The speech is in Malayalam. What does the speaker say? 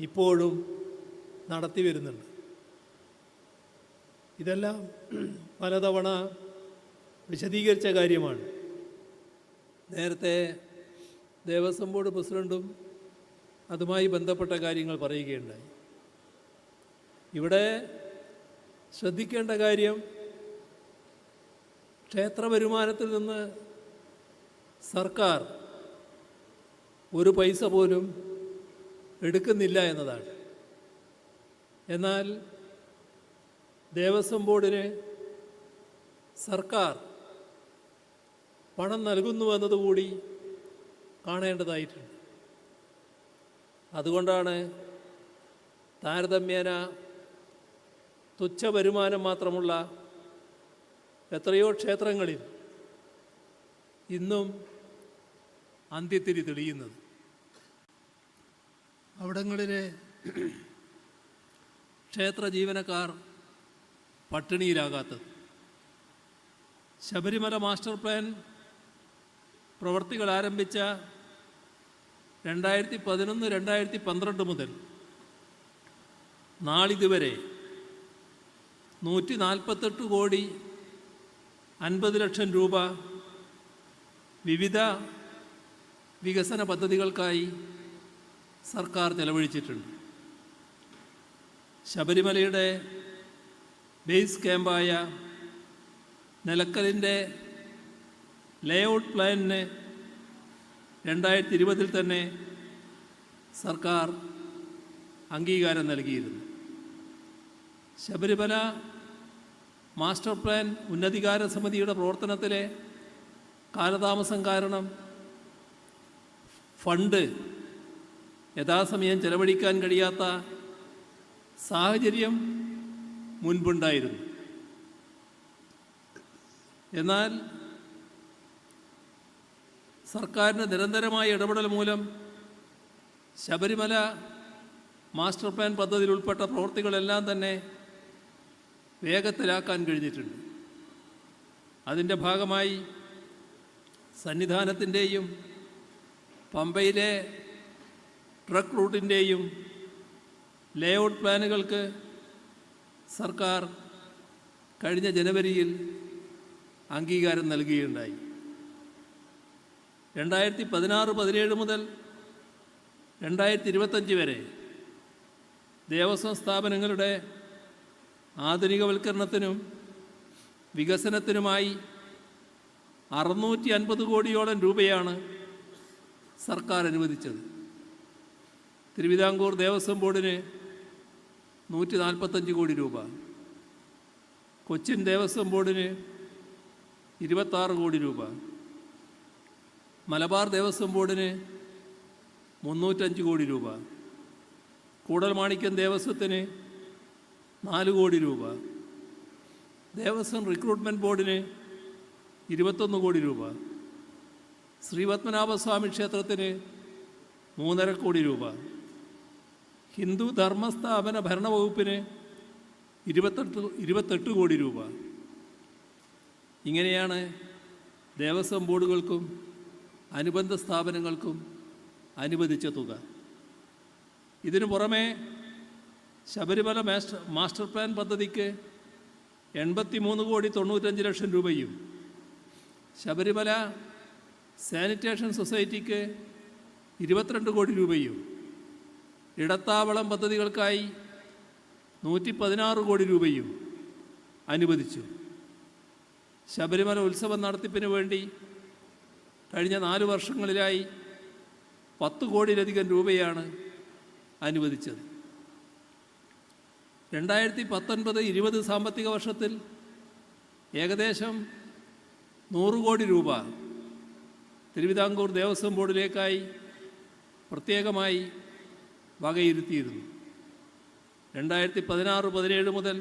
ഇപ്പോഴും നടത്തി വരുന്നുണ്ട്. ഇതെല്ലാം പലതവണ വിശദീകരിച്ച കാര്യമാണ്. നേരത്തെ ദേവസ്വം ബോർഡ് പ്രസിഡൻറ്റും അതുമായി ബന്ധപ്പെട്ട കാര്യങ്ങൾ പറയുകയുണ്ടായി. ഇവിടെ ശ്രദ്ധിക്കേണ്ട കാര്യം, ക്ഷേത്ര വരുമാനത്തിൽ നിന്ന് സർക്കാർ ഒരു പൈസ പോലും എടുക്കുന്നില്ല എന്നതാണ്. എന്നാൽ ദേവസ്വം ബോർഡിന് സർക്കാർ പണം നൽകുന്നുവെന്നതുകൂടി കാണേണ്ടതായിട്ടുണ്ട്. അതുകൊണ്ടാണ് താരതമ്യേന തുച്ഛ വരുമാനം മാത്രമുള്ള എത്രയോ ക്ഷേത്രങ്ങളിൽ ഇന്നും അന്ത്യത്തിരി തെളിയുന്നത്. അവിടങ്ങളിലെ ക്ഷേത്ര ജീവനക്കാർ പട്ടിണിയിലാകാത്തത്. ശബരിമല മാസ്റ്റർ പ്ലാൻ പ്രവർത്തികൾ ആരംഭിച്ച 2011-2012 മുതൽ നാളിതുവരെ 148 കോടി 50 ലക്ഷം രൂപ വിവിധ വികസന പദ്ധതികൾക്കായി സർക്കാർ ചെലവഴിച്ചിട്ടുണ്ട്. ശബരിമലയുടെ ബേസ് ക്യാമ്പായ നിലക്കലിൻ്റെ ലേഔട്ട് പ്ലാനിന് 2020 തന്നെ സർക്കാർ അംഗീകാരം നൽകിയിരുന്നു. ശബരിമല മാസ്റ്റർ പ്ലാൻ ഉന്നതികാര സമിതിയുടെ പ്രവർത്തനത്തിലെ കാലതാമസം കാരണം ഫണ്ട് യഥാസമയം ചെലവഴിക്കാൻ കഴിയാത്ത സാഹചര്യം മുൻപുണ്ടായിരുന്നു. എന്നാൽ സർക്കാരിൻ്റെ നിരന്തരമായ ഇടപെടൽ മൂലം ശബരിമല മാസ്റ്റർ പ്ലാൻ പദ്ധതിയിൽ ഉൾപ്പെട്ട പ്രവൃത്തികളെല്ലാം തന്നെ വേഗത്തിലാക്കാൻ കഴിഞ്ഞിട്ടുണ്ട്. അതിൻ്റെ ഭാഗമായി സന്നിധാനത്തിൻ്റെയും പമ്പയിലെ ട്രക്ക് റൂട്ടിൻ്റെയും ലേഔട്ട് പ്ലാനുകൾക്ക് സർക്കാർ കഴിഞ്ഞ ജനുവരിയിൽ അംഗീകാരം നൽകുകയുണ്ടായി. 2016-17 മുതൽ 2025 വരെ ദേവസ്വം സ്ഥാപനങ്ങളുടെ ആധുനികവൽക്കരണത്തിനും വികസനത്തിനുമായി 650 കോടിയോളം രൂപയാണ് സർക്കാർ അനുവദിച്ചത്. തിരുവിതാംകൂർ ദേവസ്വം ബോർഡിന് 145 കോടി രൂപ, കൊച്ചിൻ ദേവസ്വം ബോർഡിന് 26 കോടി രൂപ, മലബാർ ദേവസ്വം ബോർഡിന് 305 കോടി രൂപ, കൂടൽമാണിക്യം ദേവസ്വത്തിന് 4 കോടി രൂപ, ദേവസ്വം റിക്രൂട്ട്മെൻറ്റ് ബോർഡിന് 21 കോടി രൂപ, ശ്രീപത്മനാഭസ്വാമി ക്ഷേത്രത്തിന് 3.5 കോടി രൂപ, ഹിന്ദു ധർമ്മസ്ഥാപന ഭരണവകുപ്പിന് 28 കോടി രൂപ. ഇങ്ങനെയാണ് ദേവസ്വം ബോർഡുകൾക്കും അനുബന്ധ സ്ഥാപനങ്ങൾക്കും അനുവദിച്ച തുക. ഇതിനു പുറമെ ശബരിമല മാസ്റ്റർ പ്ലാൻ പദ്ധതിക്ക് 83 കോടി 95 ലക്ഷം രൂപയും, ശബരിമല സാനിറ്റേഷൻ സൊസൈറ്റിക്ക് 22 കോടി രൂപയും, ഇടത്താവളം പദ്ധതികൾക്കായി 116 കോടി രൂപയും അനുവദിച്ചു. ശബരിമല ഉത്സവം നടത്തിപ്പിന് വേണ്ടി കഴിഞ്ഞ 4 വർഷങ്ങളിലായി 10 കോടിയിലധികം രൂപയാണ് അനുവദിച്ചത്. 2019-20 സാമ്പത്തിക വർഷത്തിൽ ഏകദേശം 100 കോടി രൂപ തിരുവിതാംകൂർ ദേവസ്വം ബോർഡിലേക്കായി പ്രത്യേകമായി വകയിരുത്തിയിരുന്നു. 2016-17 മുതൽ